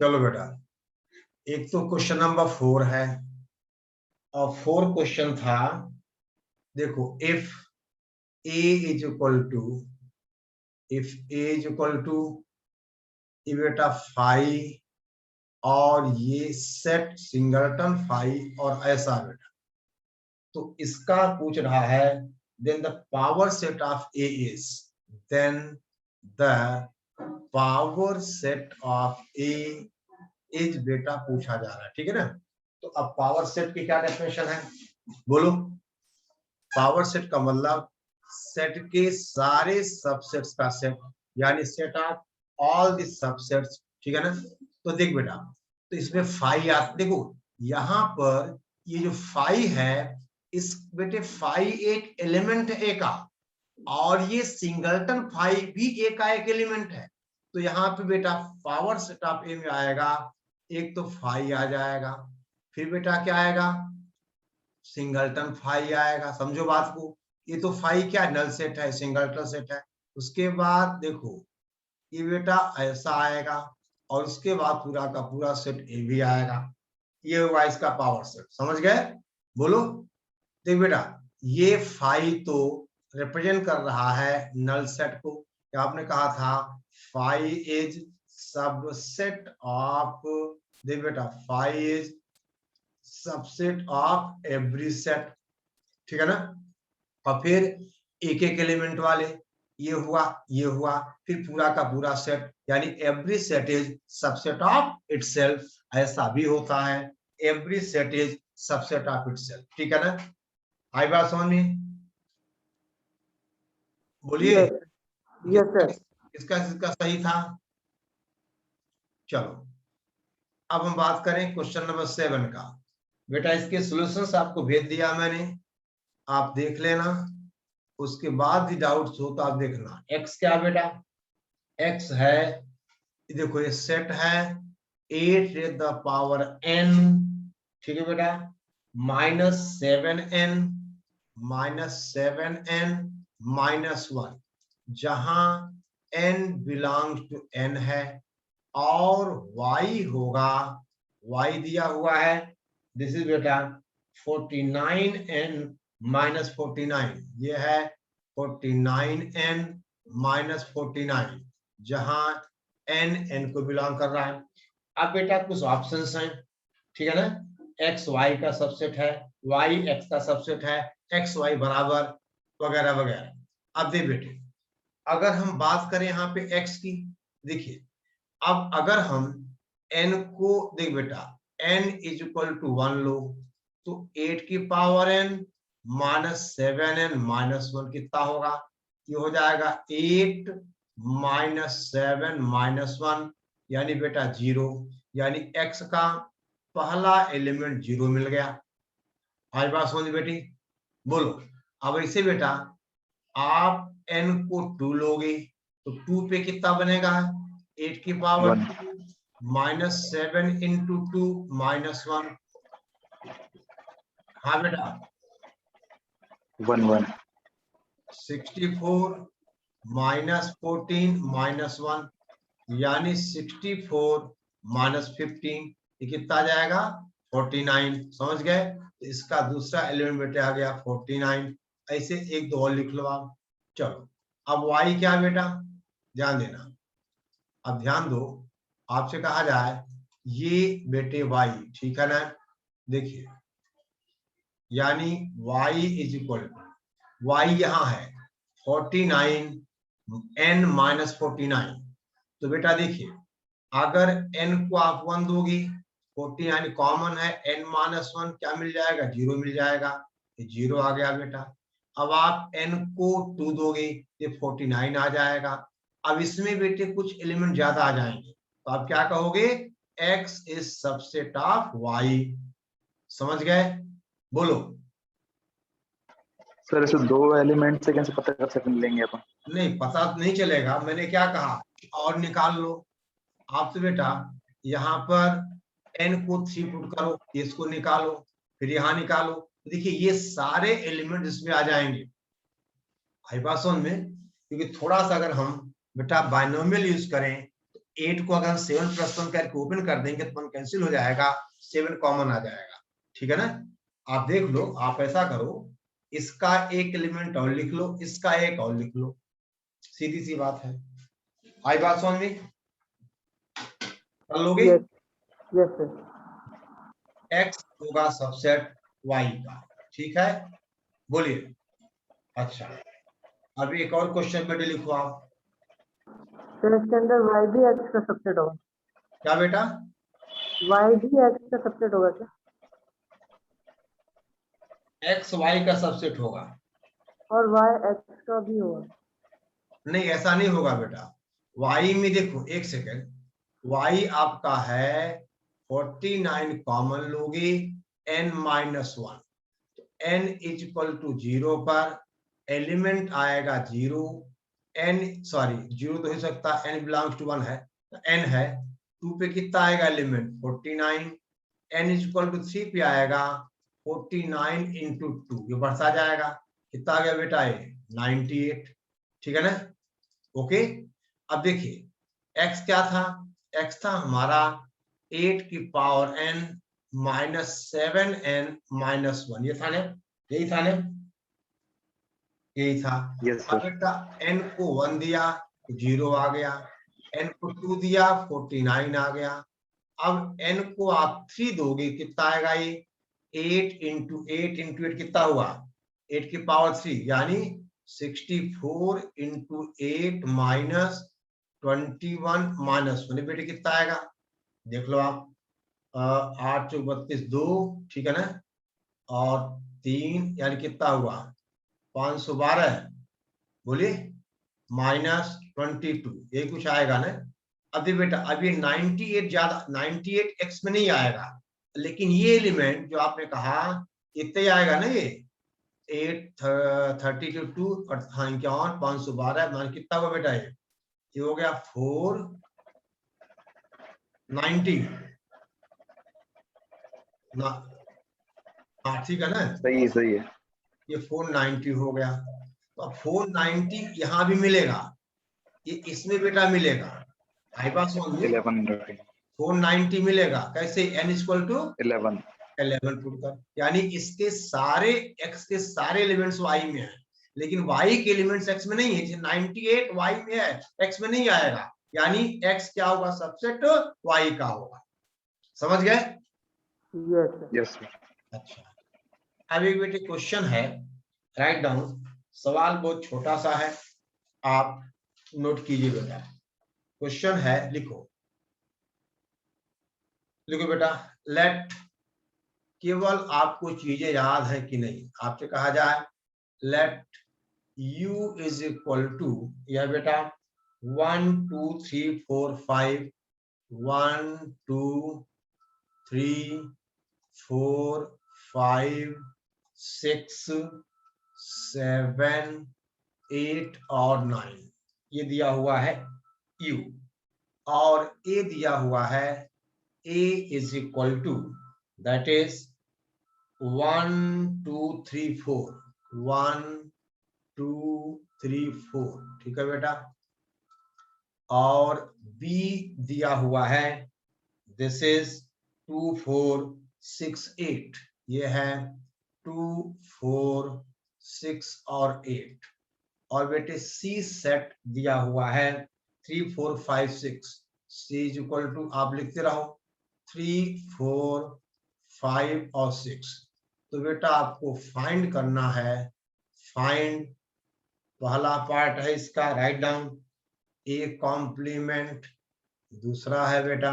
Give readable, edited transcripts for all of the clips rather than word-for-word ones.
चलो बेटा, एक तो क्वेश्चन नंबर 4 है और 4 क्वेश्चन था। देखो, if A is equal to ये बेटा फाइव और ये सेट सिंगलटन फाइव और ऐसा बेटा, तो इसका पूछ रहा है then the power set of A is, then the power set of A is बेटा पूछा जा रहा है, ठीक है ना। तो अब पावर सेट की क्या डेफिनेशन है बोलो। पावर सेट का मतलब सेट के सारे सबसेट्स का सेट, यानी set of all the subsets, ठीक है ना। तो देख बेटा, तो इसमें फाइव देखो यहाँ पर ये जो फाइव है, इस बेटे फाइव एक एलिमेंट है ए का, और ये सिंगलटन फाइव भी ए का एक एलिमेंट है। तो यहाँ पे बेटा पावर सेट ऑफ ए में आएगा, एक तो फाइव आ जाएगा, फिर बेटा क्या आएगा, सिंगलटन फाइव आएगा। समझो बात को, ये तो फाइव क्या नल सेट है, सिंगलटन सेट है। उसके बाद देखो ये बेटा ऐसा आएगा, और उसके बाद पूरा का पूरा सेट ए भी आएगा। ये हुआ इसका पावर सेट, समझ गए बोलो। देख बेटा, ये फाइव तो रिप्रेजेंट कर रहा है नल सेट को। क्या आपने कहा था, फाइव इज सबसेट ऑफ, देख बेटा five is subset of every set, ठीक है ना। और फिर एक एक एलिमेंट वाले, ये हुआ, फिर पूरा का पूरा सेट, यानी every set is subset of itself, ऐसा भी होता है, every set is subset of itself, ठीक है ना। आई बात समझ में, बोलिए। Yes sir. इसका सही था। चलो अब हम बात करें क्वेश्चन नंबर 7 का। बेटा इसके सॉल्यूशंस आपको भेज दिया मैंने, आप देख लेना, उसके बाद भी डाउट्स हो तो आप देखना। x क्या बेटा, x है, देखो ये सेट है 8 टू द पावर n, ठीक है बेटा, -7n -1, जहां n बिलोंग्स टू n है, और y होगा, y दिया हुआ है, दिस इज बेटा 49n -49, ये है 49n -49, जहां n को बिलोंग कर रहा है। अब बेटा कुछ ऑप्शंस हैं, ठीक है ना, x y का सबसेट है, y x का सबसेट है, x y बराबर वगैरह वगैरह। अब देख बेटे, अगर हम बात करें यहाँ पे x की, देखिए अब अगर हम n को, देख बेटा n इज इक्वल टू 1 लो, तो 8 की पावर n -7n -1 कितना होगा, ये हो जाएगा 8 -7 -1, यानी बेटा 0, यानी x का पहला एलिमेंट 0 मिल गया। आज बात समझ बेटी, बोलो। अब ऐसे बेटा आप n को 2 लोगे, तो 2 पे कितना बनेगा, 8 की पावर -7 इंटू 2 -1, हाँ बेटा 1 64 -14 -1, यानी 64 -15, ये कितना आ जाएगा 49, समझ गए। तो इसका दूसरा एलिमेंट बेटा आ गया 49। ऐसे एक दो और लिख लो आप। चलो अब y क्या बेटा, ध्यान देना, अब ध्यान दो, आपसे कहा जाए ये बेटे y, ठीक है ना, देखिए यानी y is equal to, y यहाँ है 49 n -49, तो बेटा देखिए अगर n को आप 1 दोगी, 40 यानी कॉमन है, n -1 क्या मिल जाएगा, 0 मिल जाएगा, ये 0 आ गया बेटा। अब आप n को 2 दोगे, ये 49 आ जाएगा। अब इसमें बेटे कुछ एलिमेंट ज्यादा आ जाएंगे, तो आप क्या कहोगे, x is subset of y, समझ गए बोलो। सर, इसे 2 एलिमेंट से कैसे पता कर सकते लेंगे अपन? नहीं पता नहीं चलेगा, मैंने क्या कहा, और निकाल लो आप। तो बेटा यहाँ पर n को 3 पुट करो, इसको निकालो, फिर यहाँ निकालो, देखिए ये सारे एलिमेंट इसमें आ जाएंगे हाइपासन में। क्योंकि थोड़ा सा अगर हम बेटा बाइनोमियल यूज करें तो 8 को अगर 7 + 1 करके ओपन कर देंगे तो 1 कैंसिल हो जाएगा, 7 कॉमन आ जाएगा। ठीक है ना? आप देख लो, आप ऐसा करो, इसका एक एलिमेंट और लिख लो, इसका एक और लिख लो, सीधी सी बात है। आई बात समझ में? कर लोगे? Yes sir. एक्स होगा सबसेट वाई का, ठीक है, बोलिए। अच्छा, अभी एक और क्वेश्चन में लिखो आप। सर इसके अंदर वाई भी एक्स का सबसेट होगा? क्या बेटा? वाई भी एक्स का सबसेट होगा क्या? एक्स वाई का सबसेट होगा? और वाई एक्स का भी होगा? नहीं, ऐसा नहीं होगा बेटा। वाई में देखो, एक सेकेंड, वाई आपका है 49 कॉमन लोगे, n-1, तो n = 0 पर एलिमेंट आएगा 0, n 0 तो हो सकता है, n बिलोंग्स टू 1 है, तो n है 2 पे कितना आएगा एलिमेंट 49, n = 3 पे आएगा 49 × 2, ये बढ़ता जाएगा, कितना आ गया बेटा ये 98। ठीक है ना? ओके, अब देखिए x क्या था, x था हमारा 8 की पावर n -7n-1, ये था ना, यही था ना, यही था। यस अब सर। बेटा n को 1 दिया तो 0 आ गया, n को 2 दिया 49 आ गया। अब n को आप 3 दोगे, कितना आएगा ये 8 × 8 × 8 कितना हुआ 8 की पावर 3, यानी 64 × 8 -21 -1, बेटे कितना आएगा देख लो आप, 8 × 32 2, ठीक है ना, और 3 यानी कितना हुआ 512, बोलिए -22, यही कुछ आएगा ना। अभी बेटा अभी 98 ज्यादा 98 x में नहीं आएगा, लेकिन ये एलिमेंट जो आपने कहा इतने आएगा ना, ये 8 32 और 512 मान कितना हुआ बेटा, ये हो गया 490 ना, हाँ ठीक है ना, सही है। ये 490 हो गया। तो अब 490 यहाँ भी मिलेगा, ये इसमें बेटा मिलेगा, आई पास 11 490 मिलेगा, कैसे n = 11 11 पुट कर, यानी इसके सारे x के सारे एलिमेंट्स y में है, लेकिन y के एलिमेंट्स x में नहीं है, 98 y में है, x में नहीं आएगा, यानी x क्या होगा सबसेट y का होगा। समझ गए? Yes sir. अच्छा, अब एक बेटे क्वेश्चन है, राइट डाउन, सवाल बहुत छोटा सा है, आप नोट कीजिए बेटा। क्वेश्चन है, लिखो बेटा, लेट, केवल आपको चीजें याद है कि नहीं, आपसे कहा जाए लेट u = यह बेटा 1 2 3 4 5 1 2 3 4 5 6 7 8 और 9, ये दिया हुआ है u, और a दिया हुआ है a = that is 1 2 3 4 1 2 3 4, ठीक है बेटा, और b दिया हुआ है दिस इज 2 4 6 8, ये है 2 4 6 और 8, और बेटे c सेट दिया हुआ है 3 4 5 6, c = आप लिखते रहो 3 4 5 और 6। तो बेटा आपको फाइंड करना है, फाइंड, पहला पार्ट है इसका राइट डाउन ए कॉम्प्लीमेंट, दूसरा है बेटा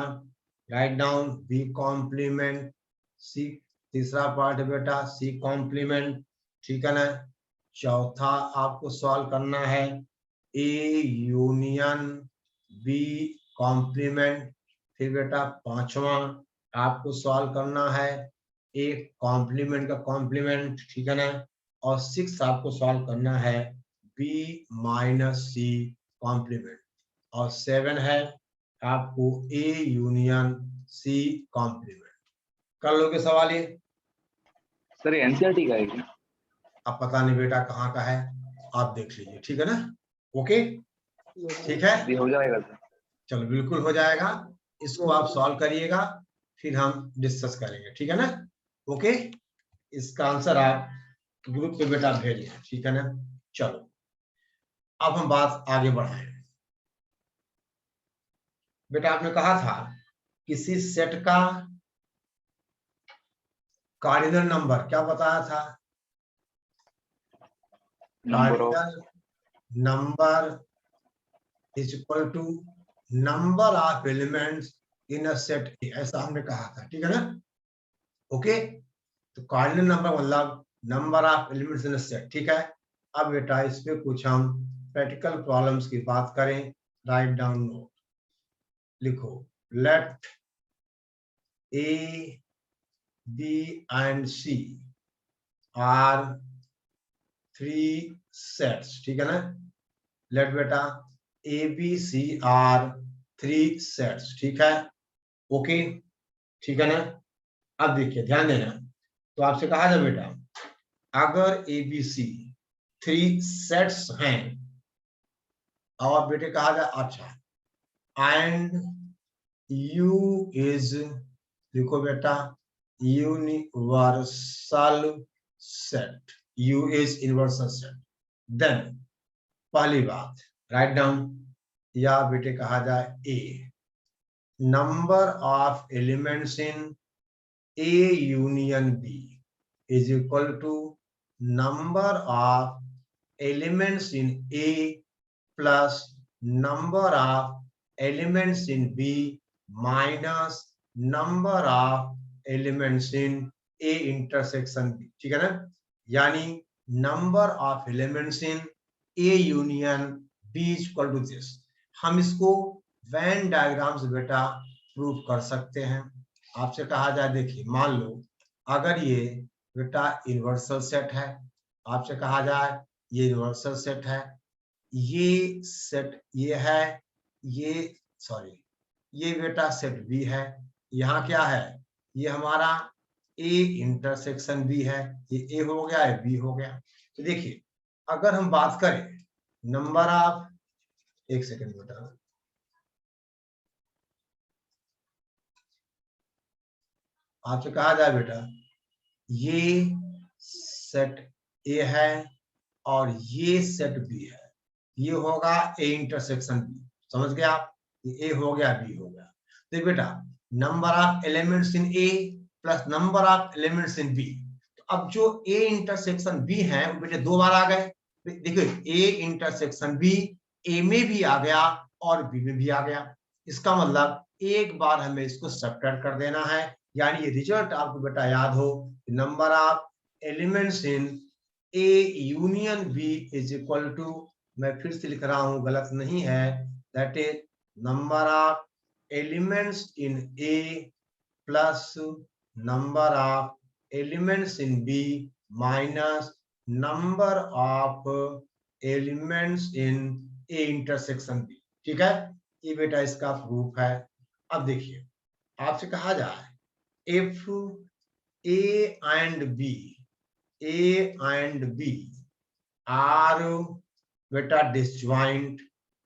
राइट डाउन बी कॉम्प्लीमेंट, सी, तीसरा पार्ट है बेटा सी कॉम्प्लीमेंट, ठीक है ना। चौथा आपको सॉल्व करना है ए यूनियन बी कॉम्प्लीमेंट, फिर बेटा पांचवा आपको सॉल्व करना है ए कॉम्प्लीमेंट का कॉम्प्लीमेंट, ठीक है ना, और 6 आपको सॉल्व करना है बी - सी कॉम्प्लीमेंट, और 7 है आपको ए यूनियन सी कॉम्प्लीमेंट। कर लोगे सवाल ये? सर ये एनसीईआरटी का है क्या? अब पता नहीं बेटा कहाँ का है, आप देख लीजिए, ठीक है ना, ओके, ठीक है, ये हो जाएगा सर। चलो बिल्कुल हो जाएगा, इसको आप सॉल्व करिएगा, फिर हम डिस्कस करेंगे, ठीक है ना। ओके, इसका आंसर आप ग्रुप पे बेटा भेजिए, ठीक है ना। चलो अब हम बात आगे बढ़ाएं। बेटा आपने कहा था किसी सेट का कार्डिनल नंबर क्या बताया था? Cardinal number is equal to number of elements in a set, ऐसा हमने कहा था, ठीक है ना। ओके, तो कार्डिनल नंबर मतलब number of elements in a set, ठीक है। अब बेटा इस पे कुछ हम प्रैक्टिकल प्रॉब्लम्स की बात करें। राइट डाउन नोट, लिखो let A B and C are 3 sets, ठीक है ना। लेट बेटा A B C are 3 sets, ठीक है। ओके, ठीक है ना। अब देखिए ध्यान देना, तो आपसे कहा जाए बेटा अगर ए बी सी 3 सेट्स हैं और बेटे कहा जाए अच्छा एंड यू इज, देखो बेटा universal set, U is universal set, then पहली बात राइट डाउन, या बेटे कहा जाए A number of elements in A union B is equal to number of elements in A plus number of elements in B minus number of elements in A intersection B, ठीक है ना। यानी number of elements in A union B is equal to this. हम इसको Venn diagram से बेटा prove कर सकते हैं। आपसे कहा जाए देखिए मान लो अगर ये बेटा यूनिवर्सल सेट है, आपसे कहा जाए ये यूनिवर्सल सेट है, ये सेट ये है, ये सॉरी ये बेटा सेट बी है, यहाँ क्या है ये हमारा ए इंटरसेक्शन बी है, ये ए हो गया है बी हो गया। तो देखिए अगर हम बात करें नंबर ऑफ, एक सेकेंड बेटा, आपसे कहा जाए बेटा ये सेट ए है और ये सेट बी है, ये होगा ए इंटरसेक्शन बी, समझ गए आप, ये ए हो गया बी हो गया। तो बेटा number of elements in A plus number of elements in B, तो अब जो ए इंटरसेक्शन बी है वो बेटे 2 बार आ गए। देखिए ए इंटरसेक्शन बी ए में भी आ गया और बी में भी आ गया, इसका मतलब एक बार हमें इसको सब्ट्रैक्ट कर देना है, यानी ये रिजल्ट आपको बेटा याद हो number of elements in A union B is equal to, मैं फिर से लिख रहा हूं गलत नहीं है, that is number of elements in A plus number of elements in B minus number of elements in A intersection B, ठीक है। ये बेटा इसका प्रूफ है। अब देखिए आपसे कहा जाए if A and B, A and B are बेटा डिसजॉइंट,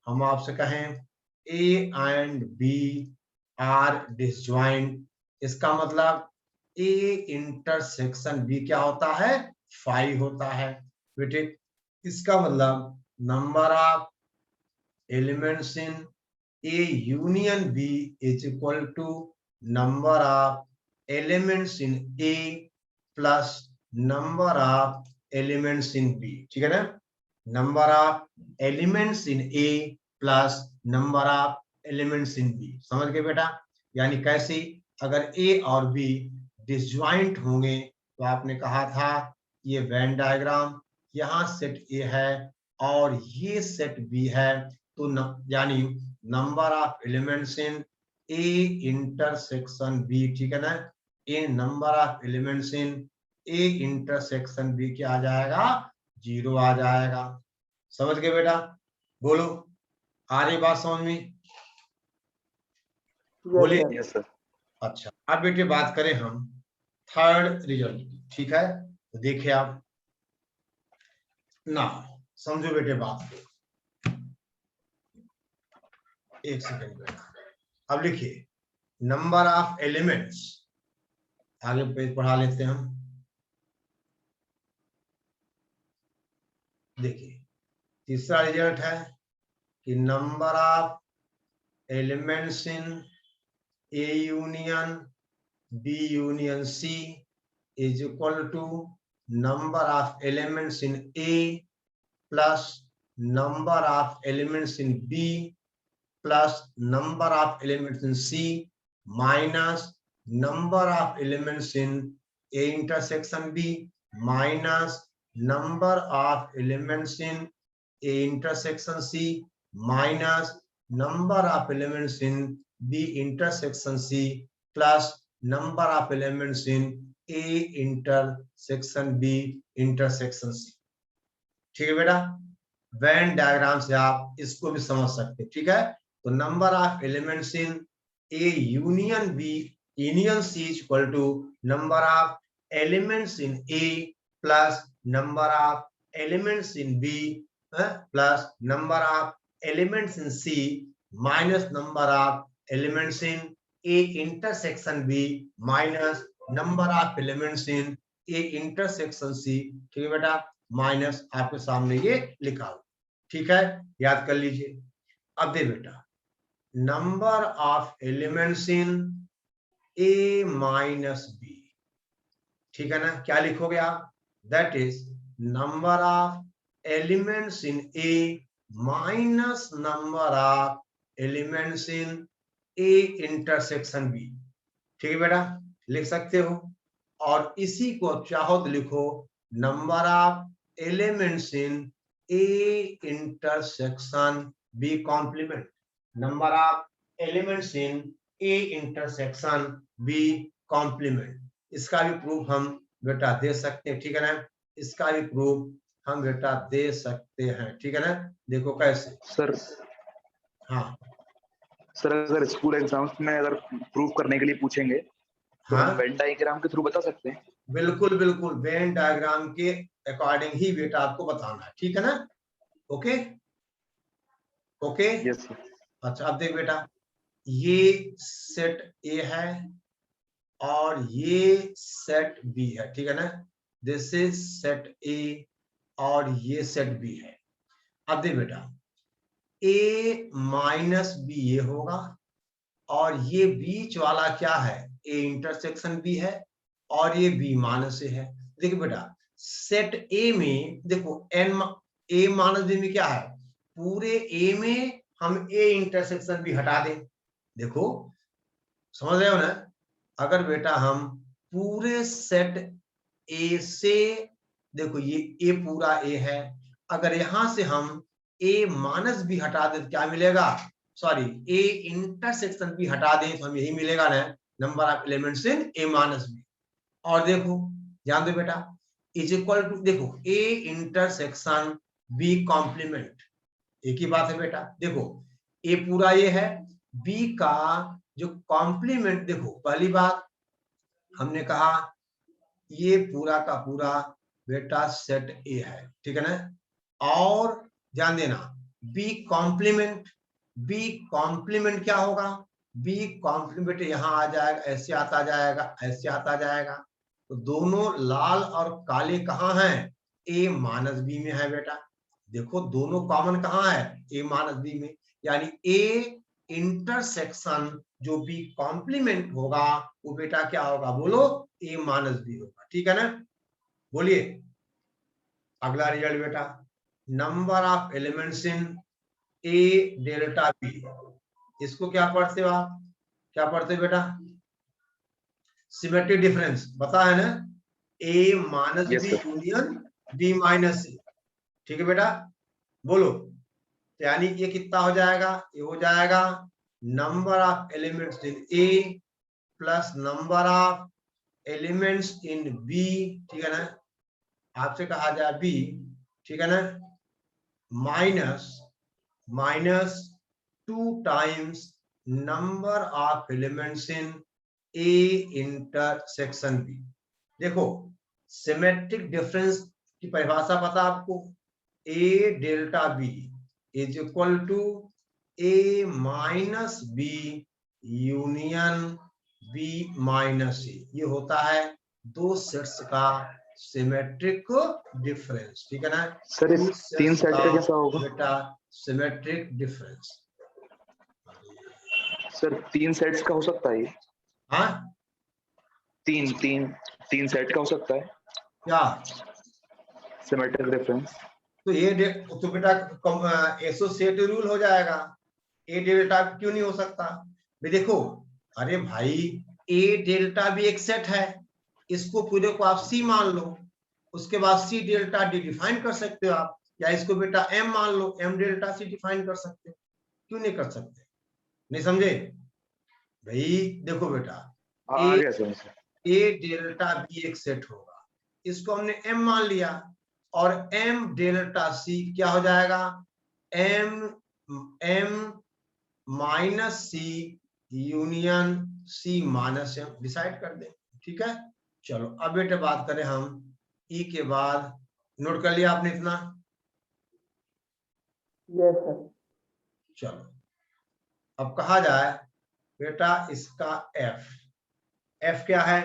हम आपसे कहें A and B are disjoint, इसका मतलब ए इंटरसेक्शन बी क्या होता है 5 होता है बेटे, इसका मतलब number of elements in A union B is equal to number of elements in A plus number of elements in B, ठीक है ना। Number of elements in A plus number of elements in B, समझ गए बेटा। यानी कैसे, अगर ए और बी डिसजॉइंट होंगे तो आपने कहा था ये वेन डायग्राम, यहाँ सेट ए है और ये सेट बी है, तो यानी number of elements in A intersection B, ठीक है ना, in number of elements in A intersection B क्या आ जाएगा 0 आ जाएगा। समझ गए बेटा, बोलो आ रही बात समझ में, बोलिए। Yes sir. अच्छा अब बेटे बात करें हम थर्ड रिजल्ट की, ठीक है। तो देखिए आप ना, समझो बेटे बात को, एक सेकेंड बेटा, अब लिखिए नंबर ऑफ एलिमेंट्स, आगे पेज पढ़ा लेते हैं हम। देखिए तीसरा रिजल्ट है कि number of elements in A union B union C is equal to number of elements in A plus number of elements in B plus number of elements in C minus number of elements in A intersection B minus number of elements in A intersection C minus number of elements in B intersection C plus number of elements in A intersection B intersection C। ठीक है बेटा, Venn diagram से आप इसको भी समझ सकते हैं। ठीक है, तो number of elements in A union B union C is equal to number of elements in A plus number of elements in B plus number of elements in C minus number of elements in A intersection B minus number of elements in A intersection C. ठीक है बेटा, minus आपके सामने ये लिखा हुआ। ठीक है, याद कर लीजिए। अब दे बेटा number of elements in A minus B, ठीक है ना, क्या लिखोगे आप, that is number of elements in A minus number of elements in A intersection B. ठीक है बेटा, लिख सकते हो। और इसी को चाहो तो लिखो number of elements in A intersection B complement, number of elements in A intersection B complement. इसका भी प्रूफ हम बेटा दे सकते हैं। ठीक है ना, इसका भी प्रूफ हम बेटा दे सकते हैं। ठीक है ना, देखो कैसे सर। हाँ सर, अगर स्कूल एग्जाम्स में अगर प्रूफ करने के लिए पूछेंगे तो हाँ हम वेन डायग्राम के थ्रू बता सकते हैं। बिल्कुल बिल्कुल, वेन डायग्राम के अकॉर्डिंग ही बेटा आपको बताना है। ठीक है ना, ओके ओके। Yes sir. अच्छा अब देख बेटा, ये सेट ए है और ये सेट बी है। ठीक है ना, दिस इज सेट ए और ये सेट बी है। अब देख बेटा ए माइनस बी ये होगा और ये बीच वाला क्या है, ए इंटरसेक्शन बी है और ये बी माइनस ए है। देखिए बेटा सेट ए में देखो एन ए माइनस बी में क्या है, पूरे ए में हम ए इंटरसेक्शन बी हटा दें। देखो समझ रहे हो ना, अगर बेटा हम पूरे सेट ए से, देखो ये ए पूरा ए है, अगर यहां से हम ए माइनस बी हटा दें तो क्या मिलेगा, सॉरी ए इंटरसेक्शन बी हटा दें तो हमें यही मिलेगा ना, number of elements in A minus B. और देखो ध्यान दो बेटा इज इक्वल टू, देखो ए इंटरसेक्शन बी कॉम्प्लीमेंट, एक ही बात है बेटा। देखो ए पूरा ये है, बी का जो कॉम्प्लीमेंट, देखो पहली बात हमने कहा ये पूरा का पूरा बेटा सेट ए है। ठीक है ना, और ध्यान देना बी कॉम्प्लीमेंट, बी कॉम्प्लीमेंट क्या होगा, बी कॉम्प्लीमेंट यहां आ जाएगा, ऐसे आता जाएगा, ऐसे आता जाएगा, तो दोनों लाल और काले कहाँ हैं, ए माइनस बी में है बेटा। देखो दोनों कॉमन कहाँ है, ए माइनस बी में, यानी ए इंटरसेक्शन जो बी कॉम्प्लीमेंट होगा वो बेटा क्या होगा, बोलो ए माइनस बी होगा। ठीक है ना, बोलिए अगला रिजल्ट बेटा number of elements in A delta B, इसको क्या पढ़ते हो आप, क्या पढ़ते हो बेटा, सिमेट्रिक डिफरेंस पता है ना, A minus Yes, B sir. Union B minus C. ठीक है बेटा, बोलो तो यानी ये कितना हो जाएगा, ये हो जाएगा number of elements in A plus number of elements in B. ठीक है ना, आपसे कहा जाए बी, ठीक है ना, minus minus 2 times number of elements in A intersection B. देखो सिमेट्रिक डिफरेंस की परिभाषा पता आपको, A delta B is equal to A minus B union B minus A, ये होता है दो सेट्स का सिमेट्रिक डिफरेंस, ठीक है ना। सर टू इस 3 सेट्स सेट का का कैसा होगा? बेटा सिमेट्रिक डिफरेंस। सर 3 सेट्स का हो सकता है ये? हाँ, 3 सेट का हो सकता है क्या? Symmetric difference? तो ये तो बेटा एसोसिएटिव रूल हो जाएगा, ए डेल्टा क्यों नहीं हो सकता? भी देखो, अरे भाई ए डेल्टा भी एक सेट है, इसको पूरे को आप सी मान लो, उसके बाद सी डेल्टा डी डिफाइन कर सकते हो आप, या इसको बेटा एम मान लो, एम डेल्टा सी डिफाइन कर सकते हो, क्यों नहीं कर सकते? नहीं समझे भाई? देखो बेटा, आ गया समझ में। ए डेल्टा बी एक सेट होगा, इसको हमने एम मान लिया, और एम डेल्टा सी क्या हो जाएगा? M minus C union C minus M decide कर दे, ठीक है। चलो अब बेटे बात करें हम ई के बाद, नोट कर लिया आपने इतना? Yes sir. चलो अब कहा जाए बेटा इसका एफ, एफ क्या है?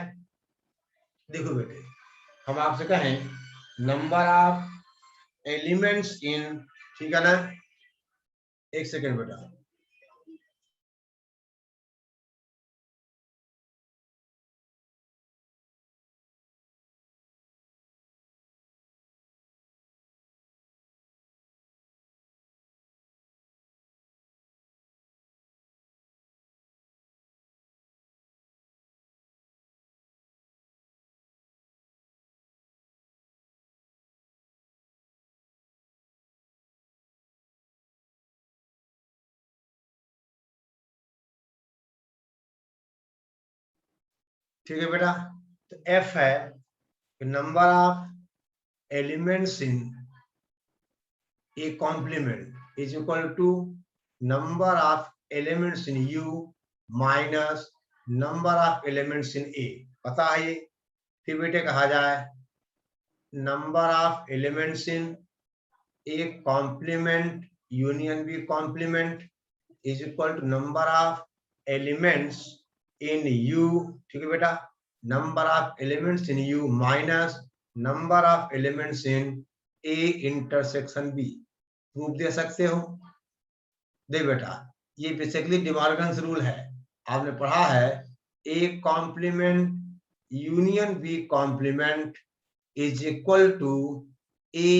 देखो बेटे, हम आपसे कहें नंबर ऑफ एलिमेंट्स इन, ठीक है ना, एक सेकेंड बेटा, ठीक है बेटा। तो एफ है number of elements in A complement is equal to number of elements in U minus number of elements in A, पता है ये? फिर बेटे कहा जाए number of elements in A complement union B complement is equal to number of elements in U, ठीक है बेटा, number of elements in U minus number of elements in A intersection B. Proof दे सकते हो? दे बेटा, ये basically De Morgan's rule है, आपने पढ़ा है, A complement union B complement is equal to A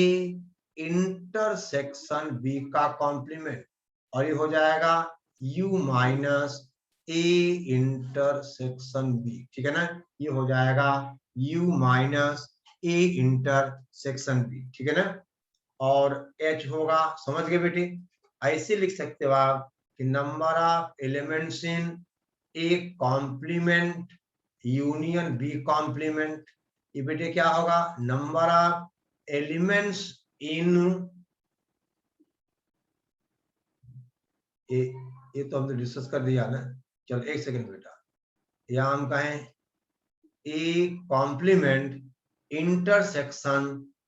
intersection B का कॉम्प्लीमेंट, और ये हो जाएगा u minus A intersection B, ठीक है ना, ये हो जाएगा u minus A intersection B, ठीक है ना। और h होगा, समझ गए बेटे? ऐसे लिख सकते हो आप कि number of elements in A complement union B complement, ये बेटे क्या होगा? नंबर ऑफ एलिमेंट्स इन ये तो हमने डिस्कस कर दिया ना। चलो एक सेकंड बेटा, या हम कहें A complement intersection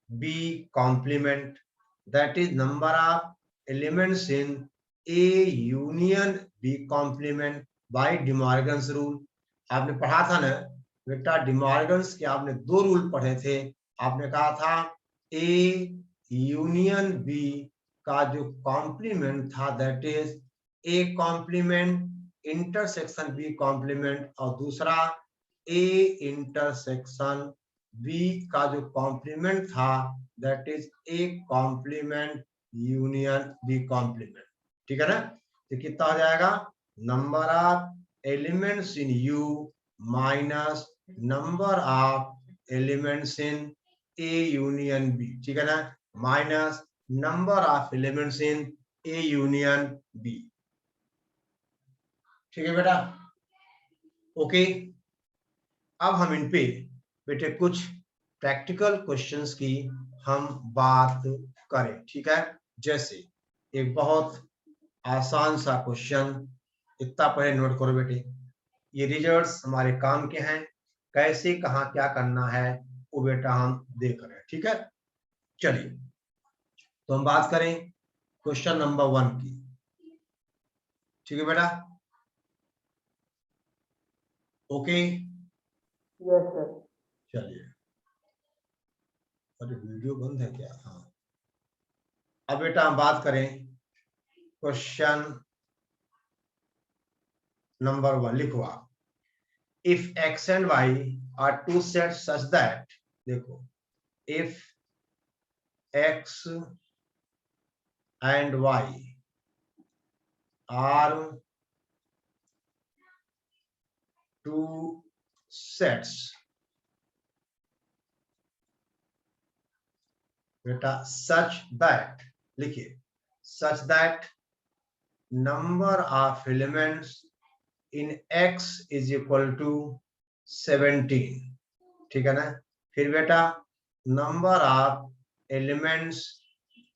B complement, that is number of elements in A union B complement by De Morgan's rule. आपने पढ़ा था ना बेटा, डिमॉर्गन्स के आपने दो रूल पढ़े थे, आपने कहा था ए यूनियन बी का जो कॉम्प्लीमेंट था that is A complement intersection B complement, और दूसरा ए इंटरसेक्शन बी का जो कॉम्प्लीमेंट था that is A complement union B complement, ठीक है ना। तो कितना हो जाएगा? Number of elements in U minus number of elements in A union B, ठीक है ना, minus number of elements in A union B, ठीक है बेटा, ओके। अब हम इन पे बेटे कुछ प्रैक्टिकल क्वेश्चंस की हम बात करें, ठीक है। जैसे एक बहुत आसान सा क्वेश्चन, इतना पहले नोट करो बेटे, ये रिजल्ट्स हमारे काम के हैं, कैसे कहाँ क्या करना है वो बेटा हम देख रहे हैं, ठीक है। चलिए तो हम बात करें क्वेश्चन नंबर 1 की। ठीक है बेटा, ओके। Yes sir. चलिए, अरे वीडियो बंद है क्या? हाँ, अब बेटा हम बात करें क्वेश्चन नंबर 1, लिखो आप। If X and Y are two set such that, देखो, if X and Y are two sets, बेटा सच दैट, लिखिए such that number of elements in x is equal to 17, ठीक है ना। फिर बेटा number of elements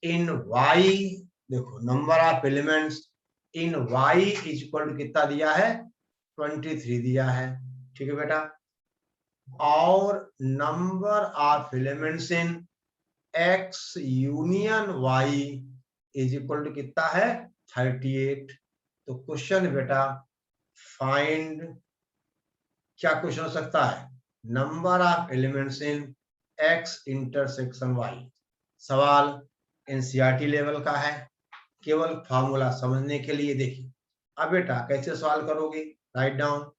in y, देखो number of elements in y is equal to कितना दिया है? 23 दिया है, ठीक है बेटा। और number of elements in x union y is equal to कितना है? 38। तो क्वेश्चन बेटा फाइंड, क्या क्वेश्चन हो सकता है? Number of elements in x intersection y। सवाल एनसीईआरटी लेवल का है, केवल फॉर्मूला समझने के लिए। देखिए अब बेटा कैसे सवाल करोगे? Write down,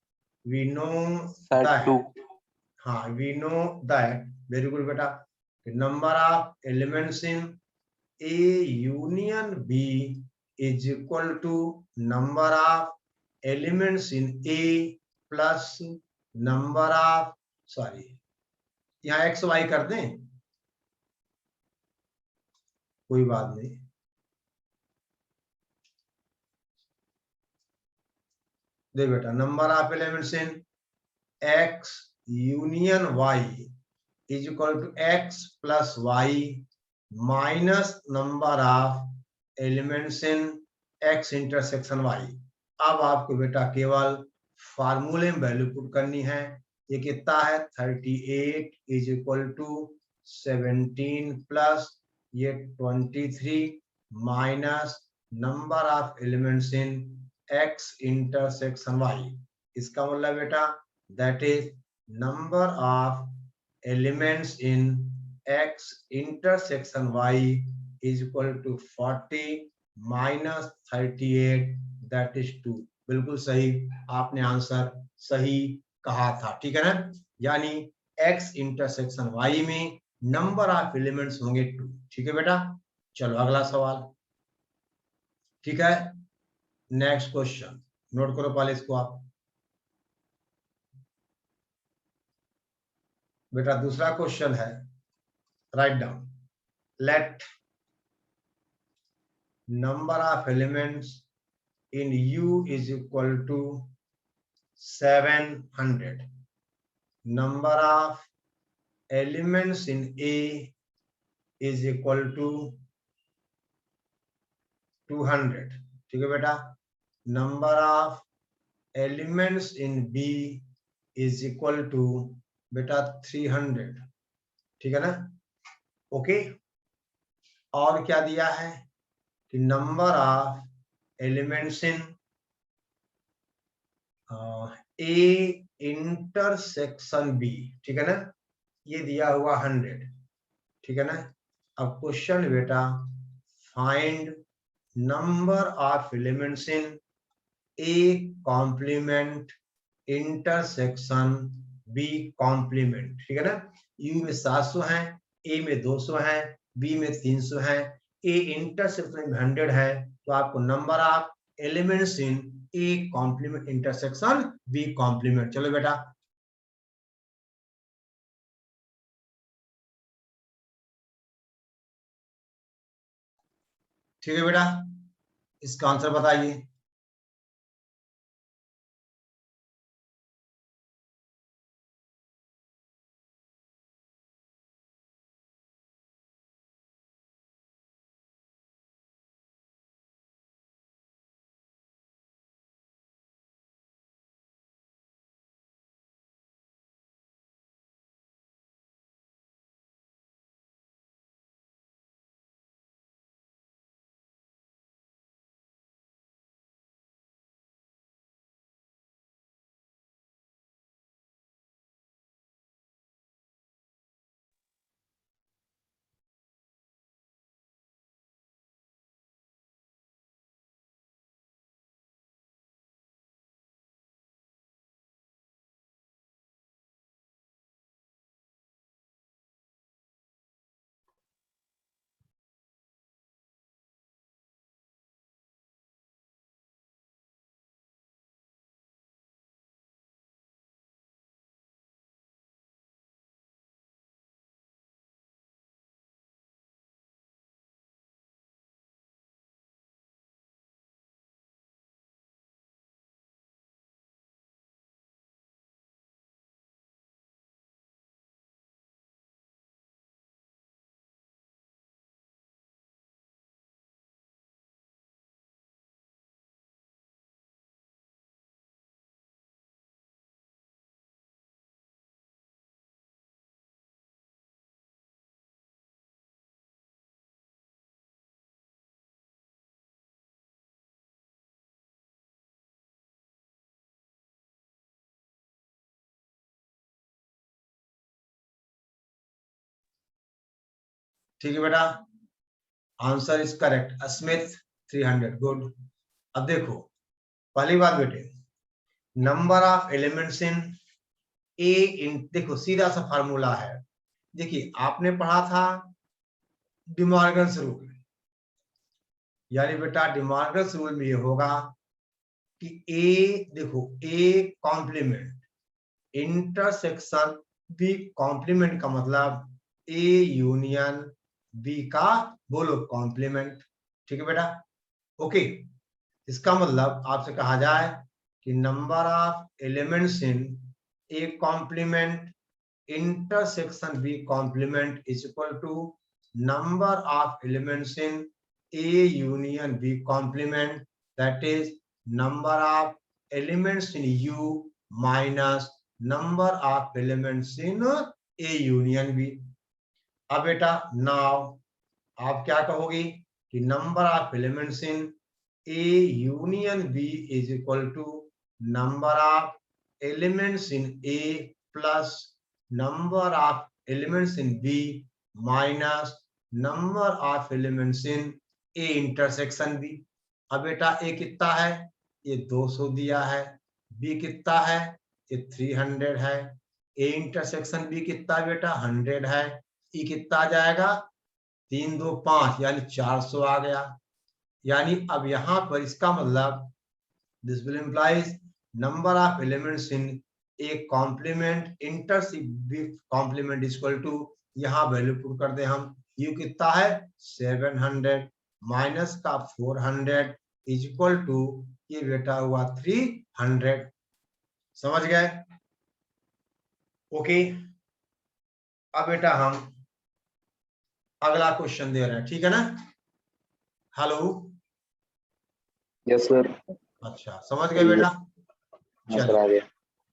we know that, हाँ we know that, very good बेटा, number of elements in A union B is equal to number of elements in A plus number of, sorry यहाँ एक्स वाई कर दें, कोई बात नहीं, दे बेटा number of elements in X union Y is equal to X plus Y minus number of elements in X intersection Y. अब आपको बेटा केवल फार्मूले में वैल्यू पुट करनी है। ये कितना है? 38 इज इक्वल टू 17 प्लस ये 23 minus number of elements in X intersection Y. इसका मतलब बेटा that is number of elements in x intersection y is equal to 40 minus 38 that is 2। बिल्कुल सही, आपने आंसर सही कहा था, ठीक है ना। यानी x इंटरसेक्शन y में नंबर ऑफ एलिमेंट्स होंगे 2, ठीक है बेटा। चलो अगला सवाल, ठीक है। नेक्स्ट क्वेश्चन नोट करो पहले इसको आप बेटा। दूसरा क्वेश्चन है, write down, let number of elements in U is equal to 700. Number of elements in A is equal to 200, ठीक है बेटा। Number of elements in B is equal to बेटा 300, ठीक है ना, ओके। और क्या दिया है कि number of elements in A intersection B, ठीक है ना, ये दिया हुआ 100, ठीक है ना। अब क्वेश्चन बेटा find number of elements in A complement intersection B complement, ठीक है ना। यू में 700 है, ए में 200 है, बी में 300 है, ए इंटरसेक्शन में 100 है। तो आपको number of elements in A complement intersection B complement, चलो बेटा ठीक है बेटा, इसका आंसर बताइए। ठीक है बेटा, answer is correct. Smith 300, good. अब देखो पहली बात बेटे, नंबर ऑफ एलिमेंट्स इन ए इन, देखो सीधा सा फार्मूला है। देखिए आपने पढ़ा था डिमॉर्गन्स रूल, यानी बेटा डिमॉर्गन्स रूल में ये होगा कि ए, देखो A complement intersection B complement का मतलब ए यूनियन बी का बोलो कॉम्प्लीमेंट। ठीक है बेटा, ओके। इसका मतलब आपसे कहा जाए कि number of elements in A complement intersection B complement is equal to number of elements in A union B complement, that is number of elements in U minus number of elements in A union B। अब बेटा now आप क्या कहोगे कि number of elements in A union B is equal to number of elements in A plus number of elements in B minus number of elements in A intersection B। अब बेटा A कितना है, ये 200 दिया है, B कितना है, ये 300 है, A इंटरसेक्शन B कितना है बेटा 100 है, E कितना आ जाएगा 3 2 5 यानी 400 आ गया। यानी अब यहां पर इसका मतलब this will implies number of elements in A complement intersection complement equal to, यहां वैल्यू पुट कर दे हम, यू कितना है 700 माइनस का 400 इज इक्वल टू, ये बेटा हुआ 300। समझ गए? ओके। अब बेटा हम अगला क्वेश्चन दे रहे हैं, ठीक है ना? Hello, yes sir. अच्छा समझ गए बेटा? सर आ गया।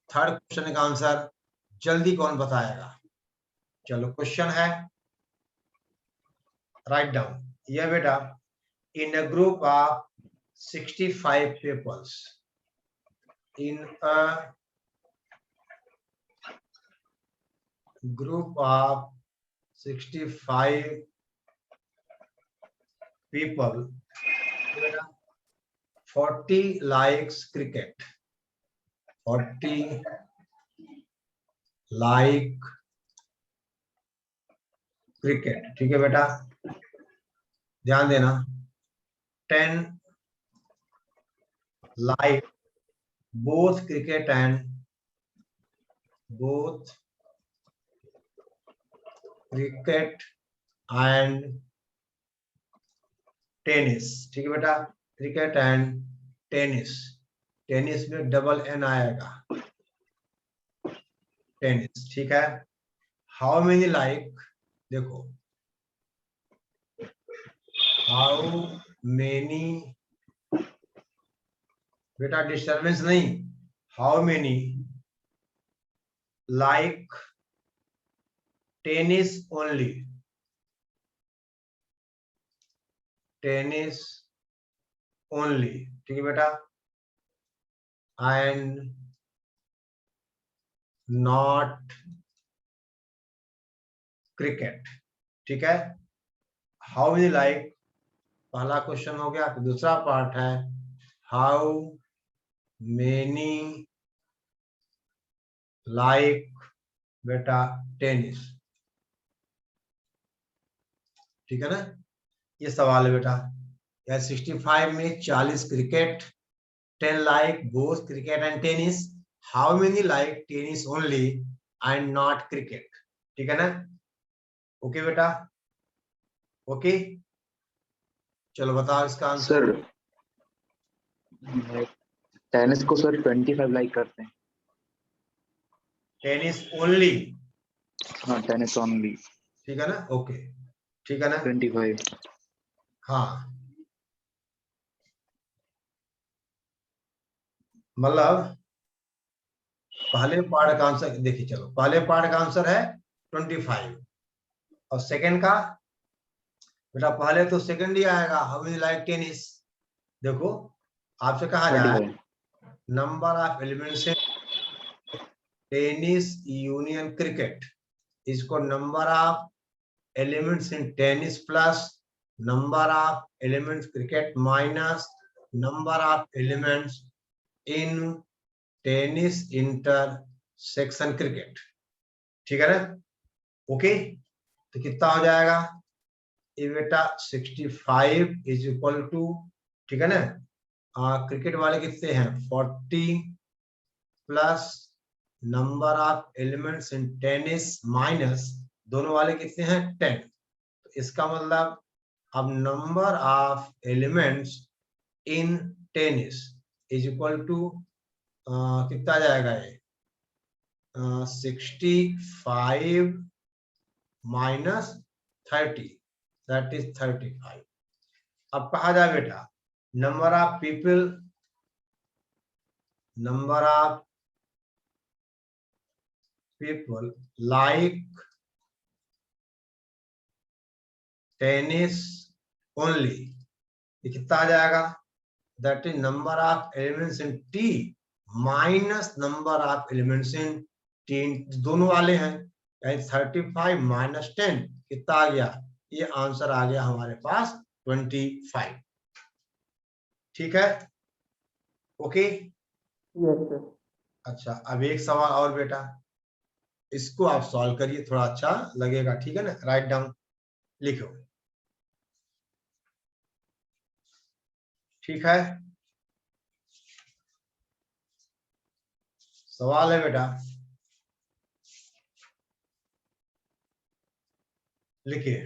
थर्ड क्वेश्चन का आंसर जल्दी कौन बताएगा? चलो क्वेश्चन है, राइट डाउन। ये बेटा, in a group of 65 peoples, in a group of 65 people, 40 likes cricket, 40 like cricket, ठीक है बेटा, ध्यान देना। 10 like both cricket and tennis, ठीक है बेटा, क्रिकेट एंड टेनिस, टेनिस में डबल एन आएगा, टेनिस, ठीक है। हाउ मेनी लाइक, देखो हाउ मेनी, बेटा डिस्टर्बेंस नहीं, how many like tennis only, tennis only, ठीक है बेटा, एंड नॉट क्रिकेट, ठीक है। हाउ मेनी लाइक, पहला क्वेश्चन हो गया। तो दूसरा पार्ट है हाउ मेनी लाइक बेटा टेनिस, ठीक है ना, ये सवाल है बेटा। या 65 में 40 cricket, 10 like both cricket and tennis, how many like tennis only and not cricket, ठीक है ना। ओके बेटा, ओके, चलो बताओ इसका आंसर। सर टेनिस को सर 25 लाइक करते हैं। टेनिस ओनली, हाँ टेनिस ओनली, ठीक है ना, ओके, ठीक है ना, 25। हाँ मतलब पहले पार्ट का आंसर देखिए, चलो पहले पार्ट का आंसर है 25 और सेकंड का बेटा, पहले तो सेकंड ही आएगा, हाउ मेनी लाइक टेनिस। देखो आपसे कहा जाए number of elements tennis union cricket, इसको number of elements in tennis plus number of elements cricket minus number of elements in tennis intersection cricket. ठीक है ना? ओके, तो कितना हो जाएगा ये बेटा 65 इज इक्वल टू, ठीक है ना, क्रिकेट वाले कितने हैं 40 plus number of elements in tennis minus दोनों वाले कितने हैं 10। तो इसका मतलब अब number of elements in tennis is equal to कितना जाएगा ये 65 माइनस 30 दैट इज 35। अब कहा जाए बेटा number of people like tennis only, ये कितना आ जाएगा that is number of elements in T minus number of elements in T, दोनों वाले हैं, यानी 35 माइनस 10 कितना आ गया, ये आंसर आ गया हमारे पास 25। ठीक है, ओके। Yes sir. अच्छा, अब एक सवाल और बेटा, इसको आप सॉल्व करिए, थोड़ा अच्छा लगेगा, ठीक है ना। राइट डाउन, लिखो। ठीक है, सवाल है बेटा, लिखिए।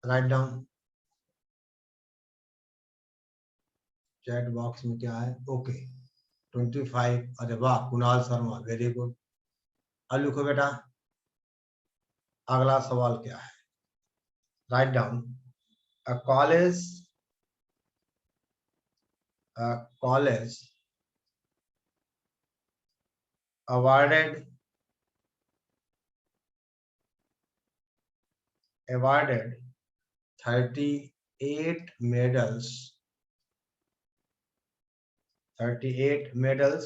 राइट डाउन, चैट बॉक्स में क्या है, ओके 25। अरे वाह कुणाल शर्मा, वेरी गुड। अब लिखो बेटा अगला सवाल क्या है। Write down, a college awarded 38 medals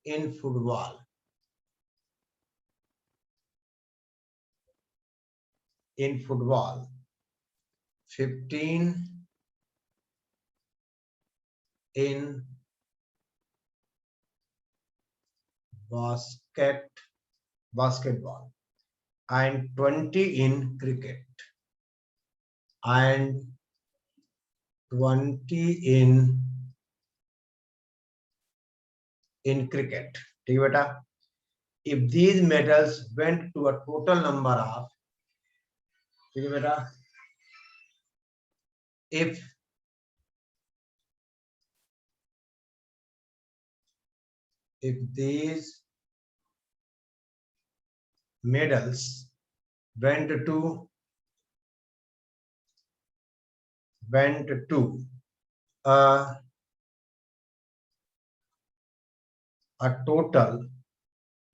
in football. In football, 15 in basketball, and 20 in cricket, and 20 in cricket. ठीक है बेटा, if these medals went to a total number of, ठीक है बेटा, if these medals went to a total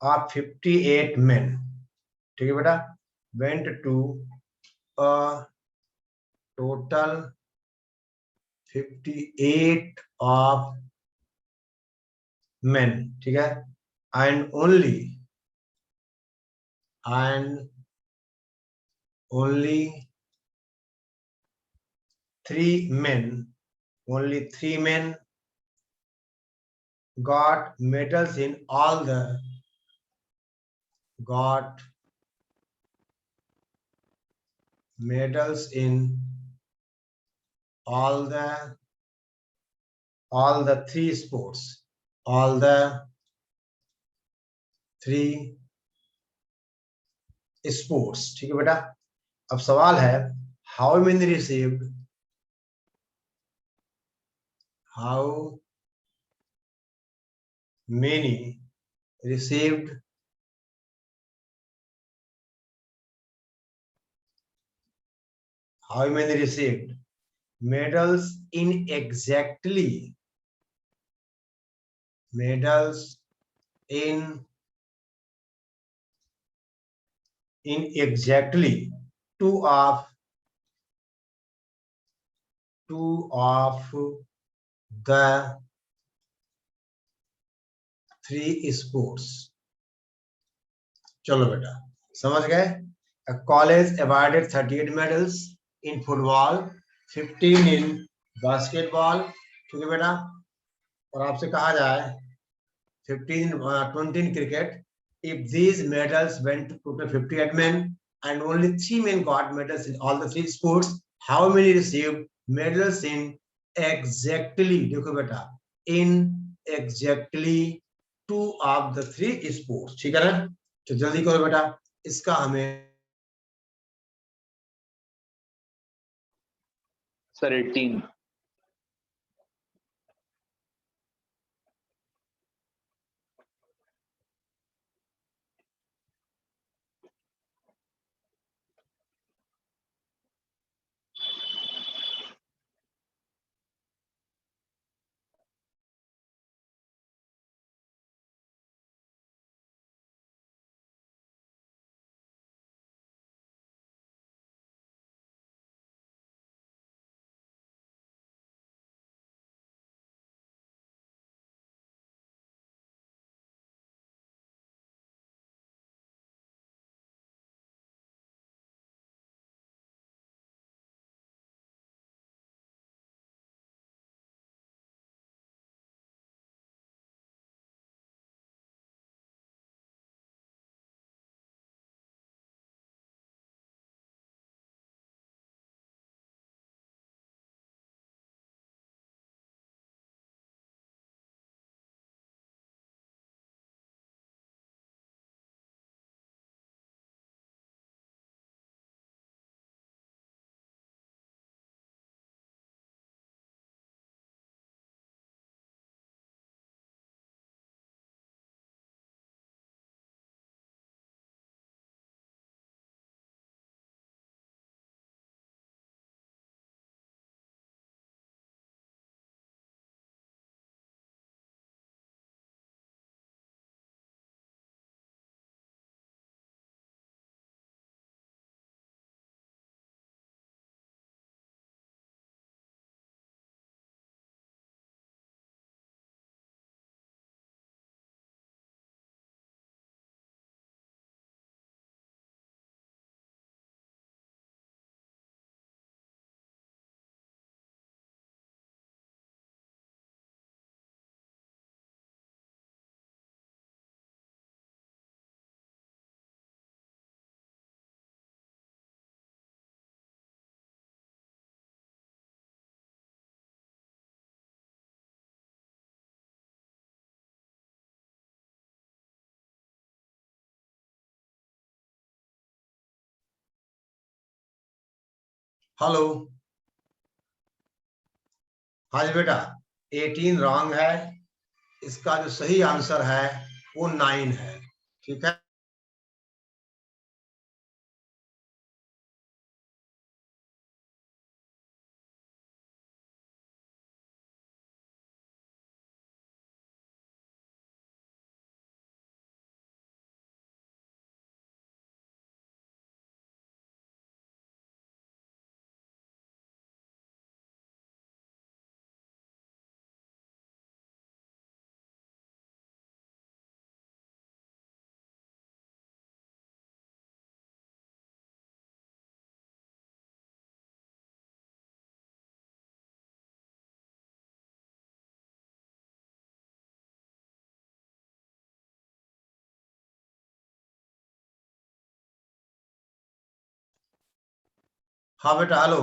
of 58 men, ठीक है बेटा, went to a total 58 of men, ठीक है, and only 3 men got medals in all the three sports, all the 3 sports, ठीक है बेटा। अब सवाल है how many received medals in exactly 2 of the 3 sports. चलो बेटा समझ गए। College awarded 38 medals in football, 15 in basketball. ठीक है बेटा। और आपसे कहा जाए 20 in cricket, if these medals went to total 58 men and only 3 men got medals in all the 3 sports, how many received medals in exactly, देखो बेटा, in exactly 2 of the 3 sports। ठीक है ना। तो जल्दी करो बेटा, इसका हमें सर 18। हेलो। हाँ जी बेटा, 18 रॉन्ग है। इसका जो सही आंसर है वो 9 है। ठीक है। हाँ बेटा हेलो।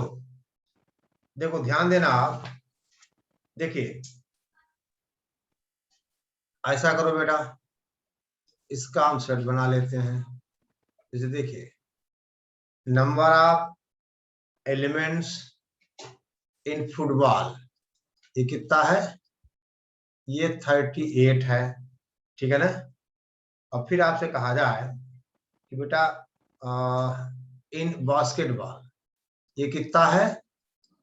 देखो ध्यान देना आप। देखिए ऐसा करो बेटा, इसका हम सेट बना लेते हैं। जैसे देखिए, number of elements in football, ये कितना है? ये 38 है। ठीक है ना। और फिर आपसे कहा जाए कि बेटा इन बास्केटबॉल ये कितना है?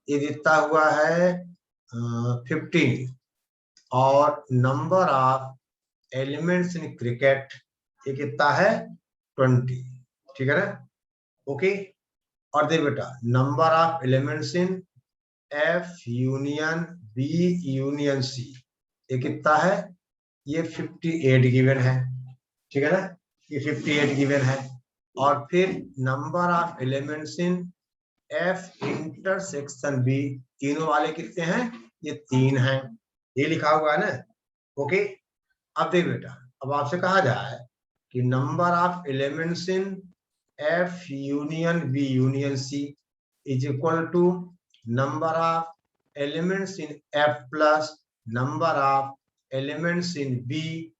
ये जितना हुआ है 15। और number of elements in cricket ये कितना है? 20। ठीक है ना। ओके। और देख बेटा, number of elements in F union B union C ये कितना है? ये 58 गिवन है, ठीक है ना, ये 58 गिवन है। और फिर number of elements in F intersection B, तीनों वाले कितने हैं, ये 3 हैं, ये लिखा हुआ है ना। ओके, अब देख बेटा, अब आपसे कहा जाए कि number of elements in F union B union C is equal to number of elements in F plus number of elements in B,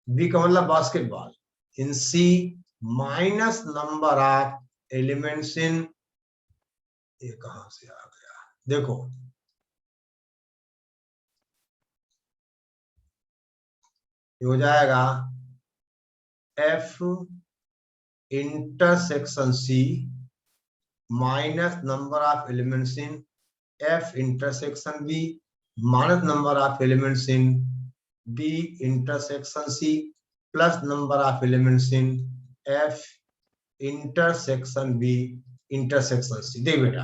B का मतलब basketball, in C minus number of elements in, ये कहां से आ गया, देखो ये हो जाएगा F intersection C minus number of elements in F intersection B minus number of elements in B intersection C plus number of elements in F intersection B intersection C. देख बेटा,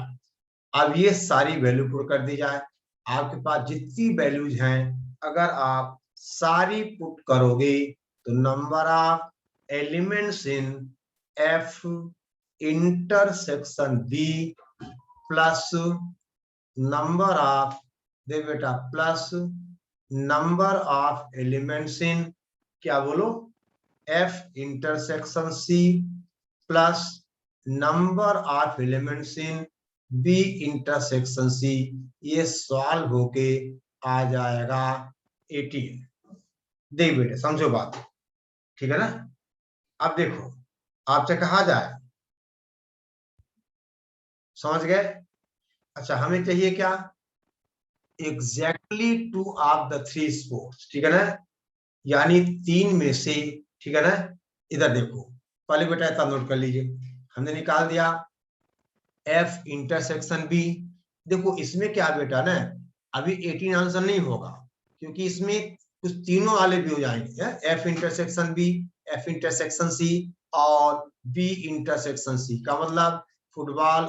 अब ये सारी वैल्यू पुट कर दी जाए, आपके पास जितनी values हैं अगर आप सारी पुट करोगे तो number of elements in F intersection B plus number of, देख बेटा, plus number of elements in, क्या बोलो, F intersection C plus number of elements in B intersection C, ये सॉल्व होके आ जाएगा 18। देख बेटे समझो बात, ठीक है ना। अब देखो, आपसे कहा जाए, समझ गए, अच्छा हमें चाहिए क्या, एग्जैक्टली 2 ऑफ द 3 स्पोर्ट्स, ठीक है ना, यानी 3 में से, ठीक है ना। इधर देखो, पहले बेटा ऐसा नोट कर लीजिए, हमने निकाल दिया एफ इंटरसेक्शन बी। देखो इसमें क्या बेटा ना, अभी 18 आंसर नहीं होगा क्योंकि इसमें कुछ तीनों वाले भी हो जाएंगे, F intersection B, F intersection C और बी इंटरसेक्शन सी, का मतलब फुटबॉल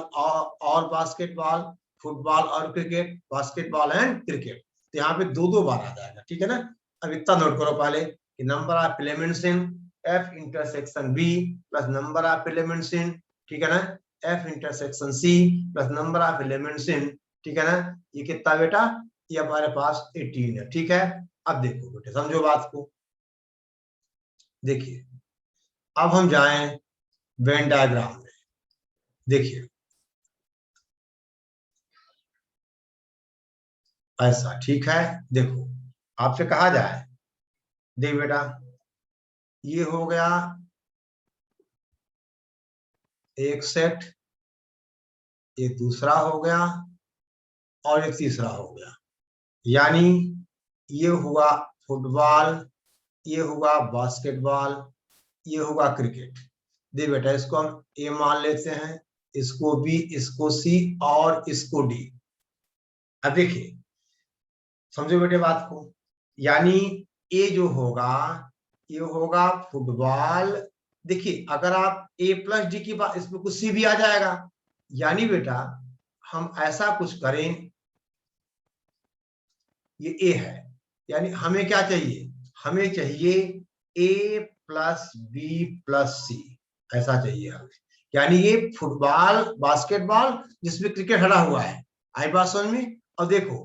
और बास्केटबॉल, फुटबॉल और क्रिकेट, बास्केटबॉल एंड क्रिकेट, तो यहाँ पे 2-2 बार आ जाएगा, ठीक है ना। अब इतना नोट करो पहले कि number of elements in F intersection B plus number of elements in, ठीक है ना, F intersection C plus number of elements in, ठीक है ना, ये कितना बेटा, ये हमारे पास 18 है, ठीक है। अब देखो बेटे समझो बात को, देखिए अब हम जाएं वेन डायग्राम में, देखिए ऐसा, ठीक है। देखो आपसे कहा जाए, देख बेटा ये हो गया एक सेट, ये दूसरा हो गया और ये तीसरा हो गया, यानी ये हुआ फुटबॉल, ये हुआ बास्केटबॉल, ये हुआ क्रिकेट। दे बेटा इसको हम ए मान लेते हैं, इसको बी, इसको सी और इसको डी। अब देखिए समझो बेटे बात को, यानी ए जो होगा ये होगा फुटबॉल। देखिए अगर आप ए प्लस डी की बात, इसमें कुछ सी भी आ जाएगा, यानी बेटा हम ऐसा कुछ करें, ये ए है, यानी हमें क्या चाहिए, हमें चाहिए ए प्लस बी प्लस सी, ऐसा चाहिए हमें, यानी ये फुटबॉल बास्केटबॉल जिसमें क्रिकेट हरा हुआ है, आई बात समझ में। और देखो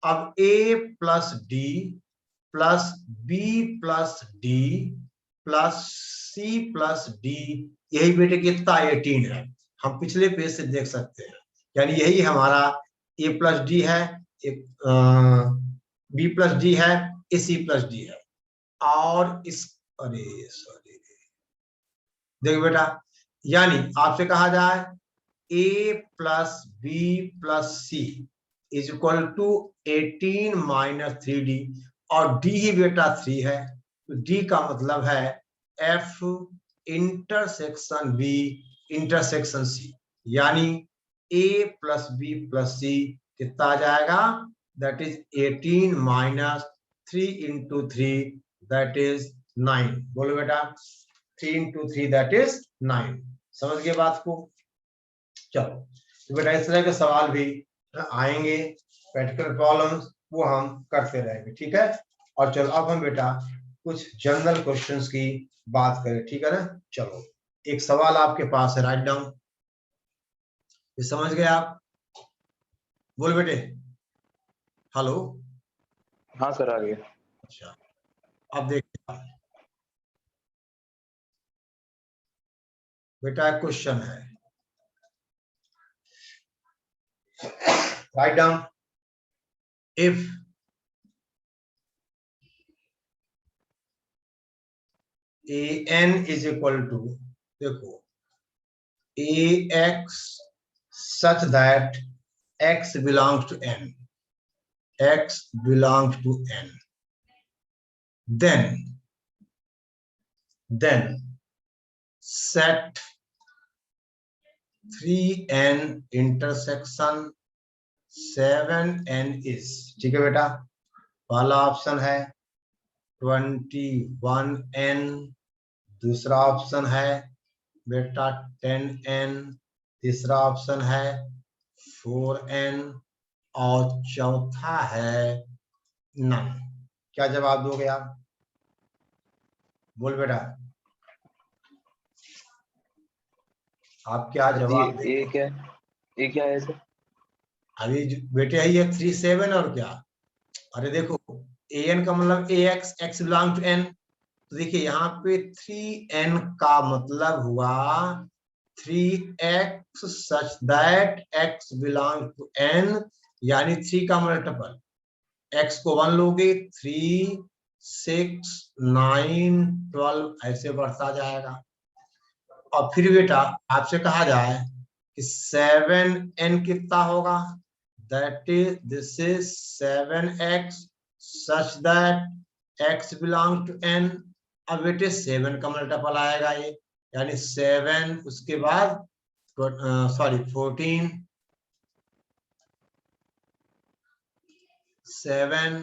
अब A plus D plus B plus D plus C plus D, यही बेटे कितना 18 है, हम पिछले पेज से देख सकते हैं, यानी यही हमारा ए प्लस डी है, एक बी प्लस डी है, ए सी प्लस डी है, और इस, अरे सॉरी, देखो बेटा यानी आपसे कहा जाए A plus B plus C is equal to 18 minus 3d, और डी ही बेटा 3 है, तो डी का मतलब है F intersection B intersection C, यानी A plus B plus C कितना आ जाएगा, that is 18 minus 3 into 3, that is 9। बोलो बेटा 3 इंटू 3 दैट इज 9। समझ गए बात को। चलो तो बेटा इस तरह के सवाल भी आएंगे, प्रैक्टिकल प्रॉब्लम्स वो हम करते रहेंगे, ठीक है। और चलो अब हम बेटा कुछ जनरल क्वेश्चंस की बात करें, ठीक है ना। चलो एक सवाल आपके पास है, राइट डाउन। ये समझ गए आप? बोल बेटे। हेलो। हाँ सर, आ गया। अच्छा, अब देखिए बेटा, एक क्वेश्चन है, write down. If an is equal to, देखो, ax such that x belongs to n, x belongs to n, then set 3n intersection 7n is, ठीक है बेटा। पहला ऑप्शन है 21n, दूसरा ऑप्शन है बेटा 10n, तीसरा ऑप्शन है 4n, और चौथा है नन। क्या जवाब दोगे आप? बोल बेटा, आप क्या जवाब ये देंगे? क्या है सर? अभी बेटे है ये 37 और क्या? अरे देखो, an का मतलब ax, x belong to n, तो देखिए यहाँ पे 3n का मतलब हुआ 3x such that x belong to n, यानी 3 का मल्टीपल, x को 1 लोगे 3, 6, 9, 12 ऐसे बढ़ता जाएगा। और फिर बेटा आपसे कहा जाए कि 7n कितना होगा, that is this is 7x such that x belong to n। अब बेटे 7 का मल्टीपल आएगा ये, यानी 7 उसके बाद सॉरी 14, 7,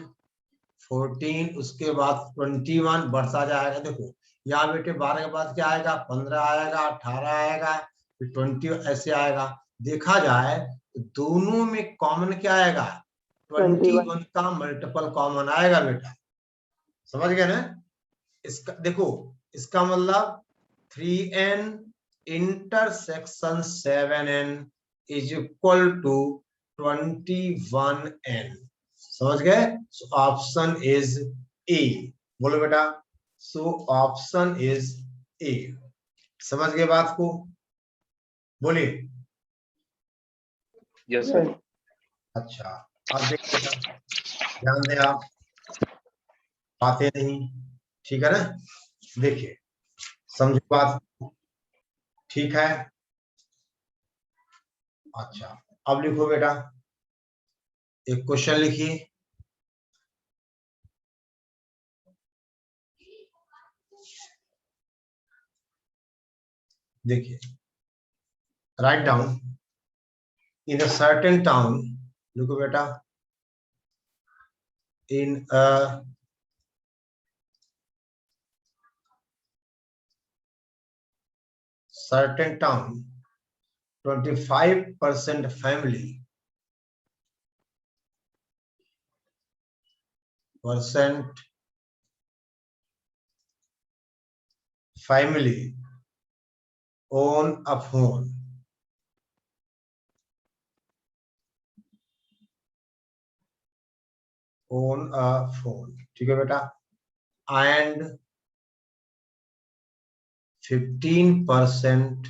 14 उसके बाद 21 बढ़ता जाएगा। देखो यहाँ बेटे 12 के बाद क्या आएगा, 15 आएगा, 18 आएगा, फिर 20 ऐसे आएगा। देखा जाए तो दोनों में कॉमन क्या आएगा, 21 का मल्टीपल कॉमन आएगा बेटा। समझ गए ना? इसका देखो, इसका मतलब 3n intersection 7n is equal to 21n। समझ गए? Option is A. बोलो बेटा, सो ऑप्शन इज ए। समझ गए बात को? बोलिए। Yes sir. अच्छा, अब देखिए बेटा, ध्यान दें आप, बातें नहीं, ठीक है ना। देखिए समझो बात, ठीक है। अच्छा, अब लिखो बेटा, एक क्वेश्चन लिखिए। देखिए, write down, in a certain town, लिखो बेटा, in a certain town 25% family own a phone, ठीक है बेटा, and 15%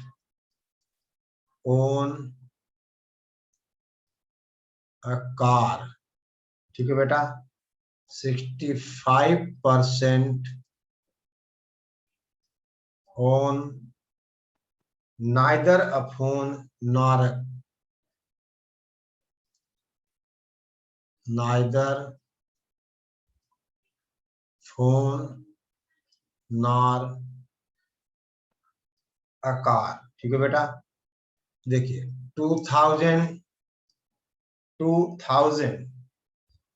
own a car, ठीक है बेटा, 65% own neither a phone nor neither phone nor a car, ठीक है बेटा। देखिए 2000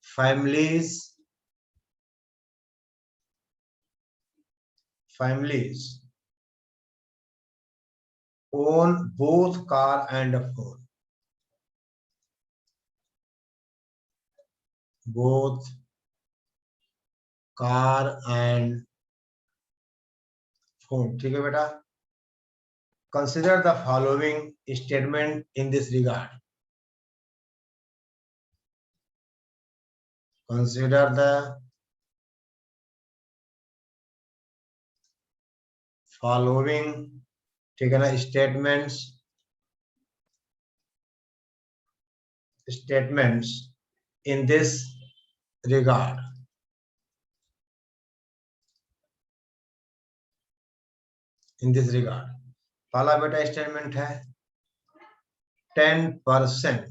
families own both car and a phone, both car and phone. ठीक है बेटा, consider the following statement in this regard. Consider the following, ठीक है ना, statements in this regard. In this regard पहला बेटा स्टेटमेंट है 10%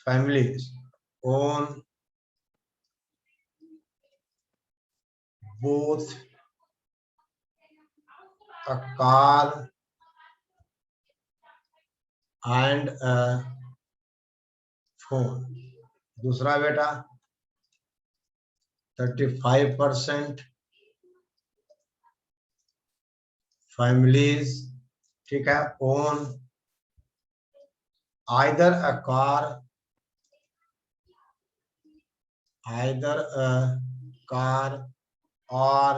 families own both a car and a phone। दूसरा बेटा 35% families, ठीक है, own either a car or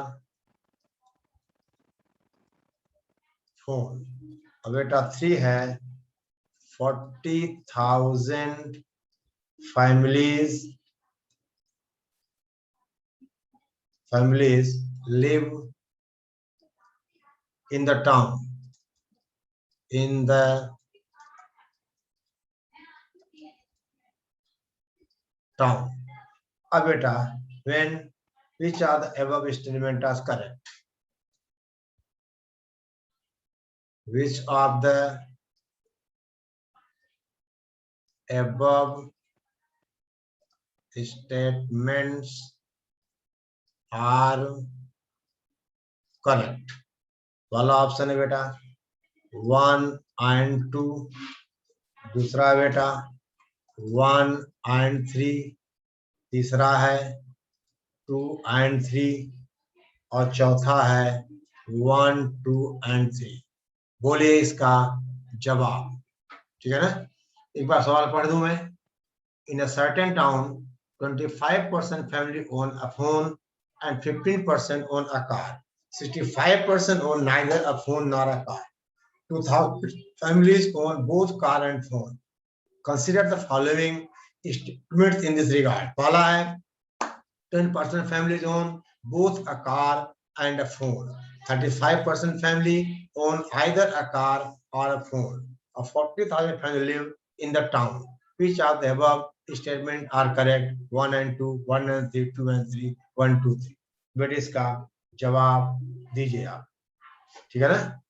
phone। अब बेटा 3 है 40,000 families live in the town, अब बेटा when which are the above statement are correct? Which of the above statements are correct? वाला ऑप्शन है बेटा 1 and 2, दूसरा बेटा 1 and 3, तीसरा है 2 and 3 और चौथा है 1, 2 and 3। बोलिए इसका जवाब। ठीक है ना, एक बार सवाल पढ़ दूं मैं। In a certain town 25% family own a phone and 15% own a car. 65% own neither a phone nor a car. 2,000 families own both car and phone. Consider the following statements in this regard. पहला है 10% families own both a car and a phone. 35% family own either a car or a phone. 40,000 family live in the town. Which of the above statements are correct? 1 and 2, 1 and 3, 2 and 3, 1, 2, 3। बेटे इसका जवाब दीजिए आप। ठीक है ना,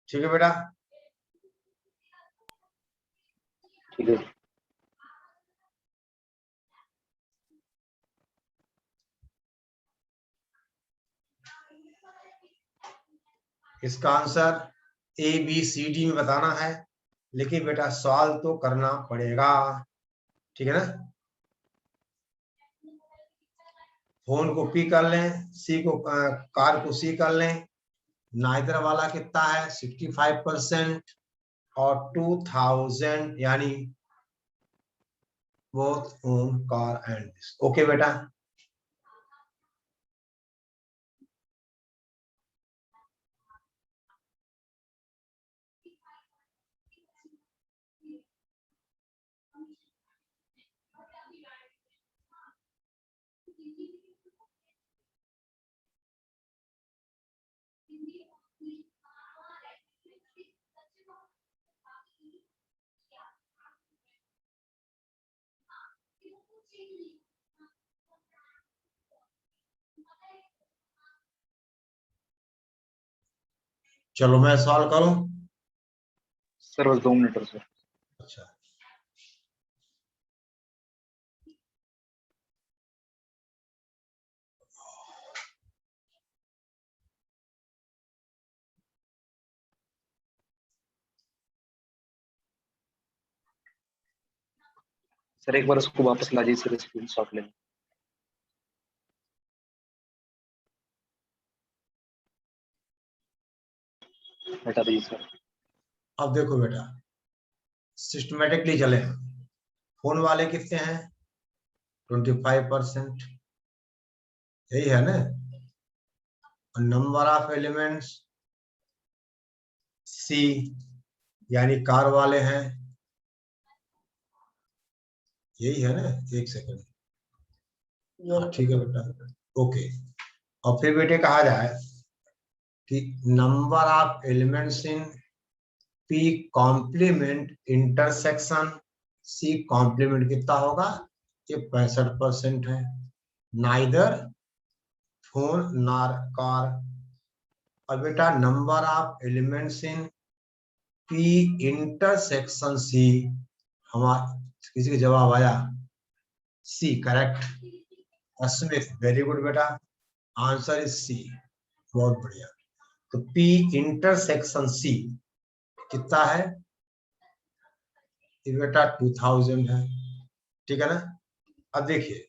ठीक है बेटा, ठीक है। इसका आंसर ABCD में बताना है, लेकिन बेटा सवाल तो करना पड़ेगा। ठीक है ना, फोन को P कर लें, सी को कार को C कर लें। नाइदर वाला कितना है 65% और 2000 यानी both own car and this. Okay बेटा, चलो मैं सॉल्व करूं। सर बस 2 मिनट सर। अच्छा, सर एक बार उसको वापस ला दीजिए सर, स्क्रीनशॉट ले। हटा दीजिए सर। अब देखो बेटा सिस्टमेटिकली चले। फोन वाले कितने हैं? 25%, यही है ना। नंबर ऑफ एलिमेंट्स सी, यानी कार वाले हैं, यही है ना। एक सेकंड, हाँ ठीक है बेटा, ओके। और फिर बेटे कहा जाए कि number of elements in P complement intersection C complement कितना होगा? ये 65% है। Neither phone nor car. और बेटा number of elements in P intersection C, हमारा किसी का जवाब आया C, correct. Asmit, very good बेटा, आंसर इज सी, बहुत बढ़िया। तो पी इंटरसेक्शन सी कितना है? ये बेटा 2000 है, ठीक है ना। अब देखिए,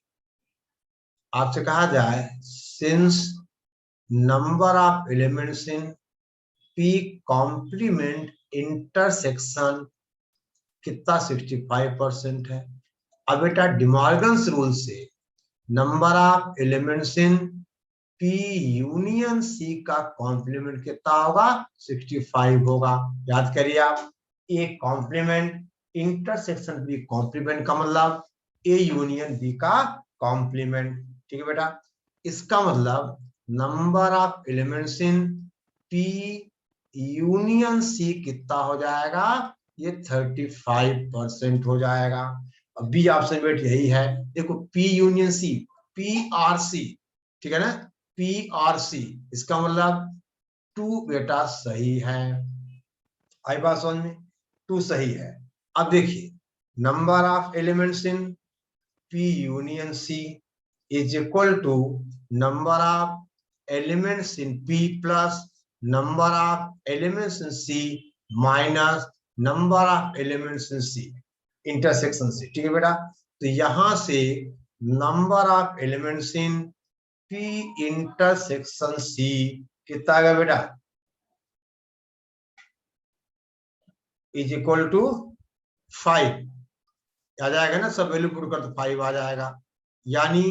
आपसे कहा जाए since number of elements in P complement intersection कितना 65% है। अब बेटा डिमॉर्गन्स रूल से number of elements in P union C का कॉम्प्लीमेंट कितना होगा? 65 होगा। याद करिए आप, A complement intersection B complement का मतलब ए यूनियन बी का कॉम्प्लीमेंट, ठीक है बेटा। इसका मतलब number of elements in P union C कितना हो जाएगा? ये 35% हो जाएगा। अब बी ऑप्शन बेट यही है, देखो P union C, P or C, ठीक है ना, पी आर सी, इसका मतलब 2 बेटा सही है। आई बात समझ में? 2 सही है। अब देखिए number of elements in P union C is equal to number of elements in P plus number of elements in C minus number of elements in C intersection C, ठीक है बेटा। तो यहां से number of elements in P intersection C कितना आ गया बेटा? इज इक्वल टू 5 आ जाएगा ना, सब वैल्यू पुट कर तो 5 आ जाएगा। यानी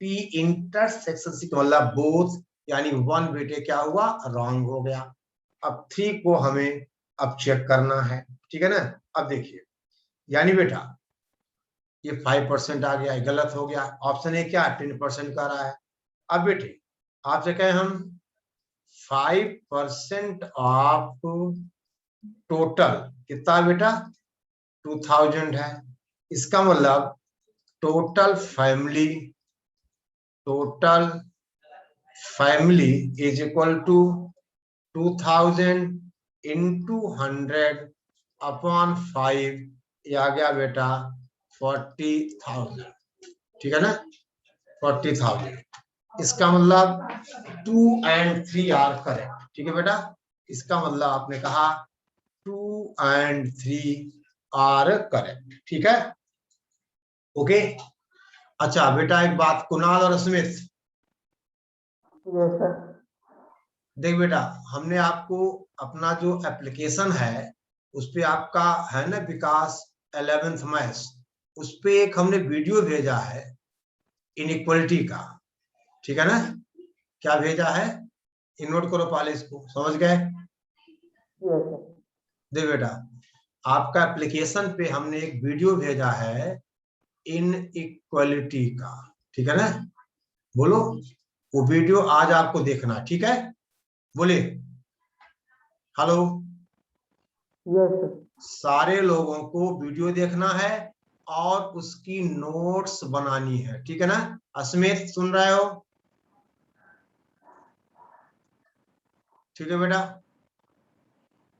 पी इंटरसेक्शन सी का मतलब बोथ, यानी 1 बेटे क्या हुआ? रॉन्ग हो गया। अब 3 को हमें अब चेक करना है, ठीक है ना। अब देखिए, यानी बेटा ये 5% आ गया, गलत हो गया। ऑप्शन ए क्या 10% का रहा है। अब बेटे आपसे कहें हम 5% ऑफ टोटल कितना बेटा? 2000 है। इसका मतलब total family is equal to 2000 into 100 upon 5, ये आ गया बेटा 40,000, ठीक है ना, 40,000। इसका मतलब 2 and 3 आर करेक्ट, ठीक है बेटा। इसका मतलब आपने कहा 2 and 3 आर करेक्ट, ठीक है, ओके। अच्छा बेटा एक बात, कुणाल और स्मिथ, देख बेटा हमने आपको अपना जो एप्लीकेशन है उस पे आपका है ना विकास 11th मैथ्स, उस पे एक हमने वीडियो भेजा है इनइक्वालिटी का, ठीक है ना। क्या भेजा है? नोट करो पहले इसको, समझ गए? देख बेटा आपका एप्लीकेशन पे हमने एक वीडियो भेजा है इनइक्वालिटी का, ठीक है ना। बोलो, वो वीडियो आज आपको देखना, ठीक है, बोलिए हेलो। सारे लोगों को वीडियो देखना है और उसकी नोट्स बनानी है, ठीक है ना। अस्मित सुन रहे हो? ठीक है बेटा,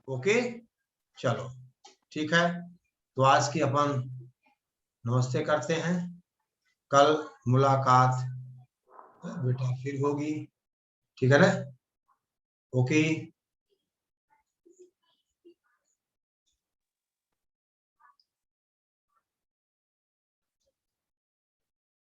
ओके चलो ठीक है। तो आज की अपन नमस्ते करते हैं, कल मुलाकात बेटा फिर होगी, ठीक है ना, ओके।